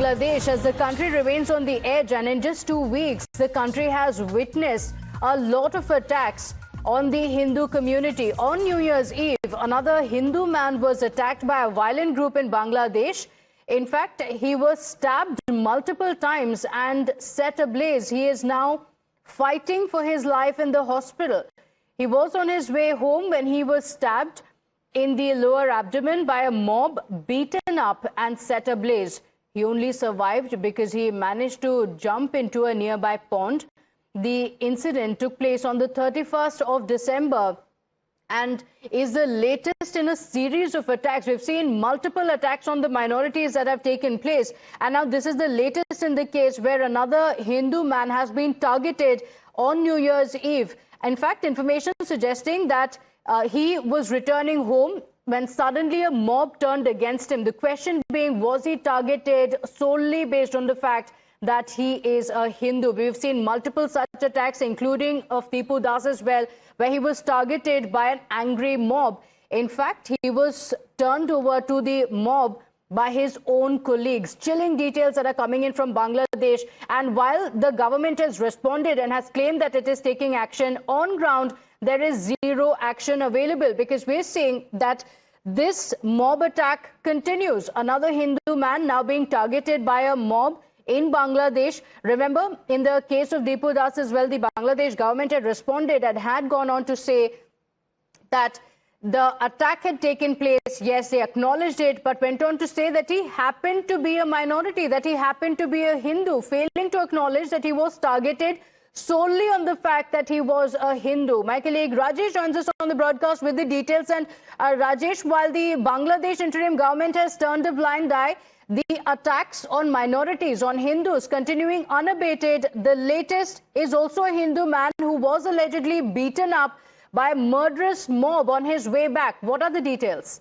Bangladesh as the country remains on the edge, and in just 2 weeks, the country has witnessed a lot of attacks on the Hindu community. On New Year's Eve, another Hindu man was attacked by a violent group in Bangladesh. In fact, he was stabbed multiple times and set ablaze. He is now fighting for his life in the hospital. He was on his way home when he was stabbed in the lower abdomen by a mob, beaten up and set ablaze. He only survived because he managed to jump into a nearby pond. The incident took place on the 31st of December and is the latest in a series of attacks. We've seen multiple attacks on the minorities that have taken place. And now this is the latest in the case where another Hindu man has been targeted on New Year's Eve. In fact, information suggesting that he was returning home when suddenly a mob turned against him. The question being, was he targeted solely based on the fact that he is a Hindu? We've seen multiple such attacks, including of Tipu Das as well, where he was targeted by an angry mob. In fact, he was turned over to the mob by his own colleagues. Chilling details that are coming in from Bangladesh. And while the government has responded and has claimed that it is taking action on ground, there is zero action available, because we're seeing that this mob attack continues. Another Hindu man now being targeted by a mob in Bangladesh. Remember, in the case of Tipu Das as well, the Bangladesh government had responded and had gone on to say that the attack had taken place. Yes, they acknowledged it, but went on to say that he happened to be a minority, that he happened to be a Hindu, failing to acknowledge that he was targeted solely on the fact that he was a Hindu. My colleague Rajesh joins us on the broadcast with the details. And Rajesh, while the Bangladesh interim government has turned a blind eye, the attacks on minorities, on Hindus, continuing unabated. The latest is also a Hindu man who was allegedly beaten up by a murderous mob on his way back. What are the details?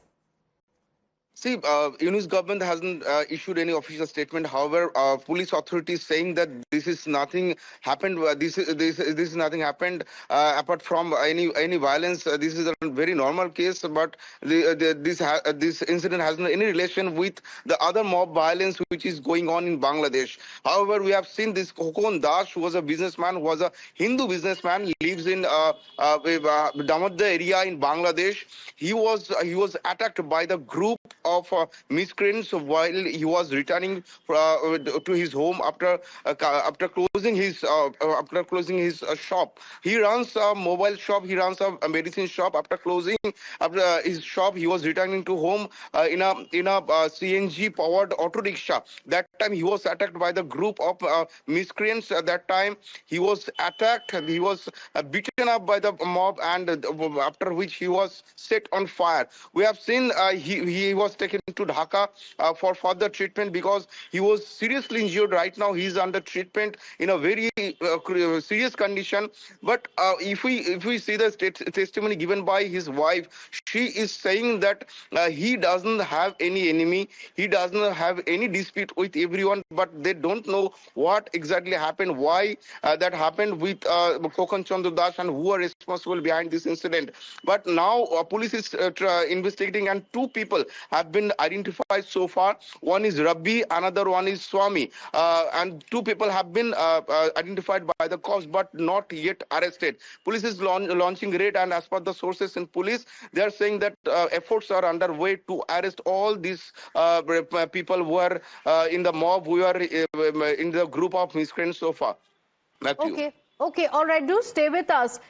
See, Yunus government hasn't issued any official statement. However, police authorities saying that this is nothing happened. This is nothing happened apart from any violence. This is a very normal case, but this incident has no any relation with the other mob violence which is going on in Bangladesh. However, we have seen this Khokon Das, who was a businessman, who was a Hindu businessman, lives in Damoda area in Bangladesh. He was attacked by the group of miscreants while he was returning to his home after closing his shop. He runs a mobile shop. He runs a medicine shop. After closing his shop, he was returning to home in a CNG powered auto rickshaw. That time he was attacked by the group of miscreants. At that time he was attacked. He was beaten up by the mob, and after which he was set on fire. We have seen he was taken to Dhaka for further treatment because he was seriously injured. Right now he is under treatment in a very serious condition. But if we see the testimony given by his wife, she is saying that he doesn't have any enemy, he doesn't have any dispute with everyone, but they don't know what exactly happened, why that happened with Khokon Chandra Das, and who are responsible behind this incident. But now police is investigating, and two people have been identified so far. One is Rabbi, another one is Swami, and two people have been identified by the cause but not yet arrested. Police is launching raid, and as per the sources in police, they are saying that efforts are underway to arrest all these people who are in the mob, who are in the group of miscreants so far. Back to you. Okay, all right, do stay with us.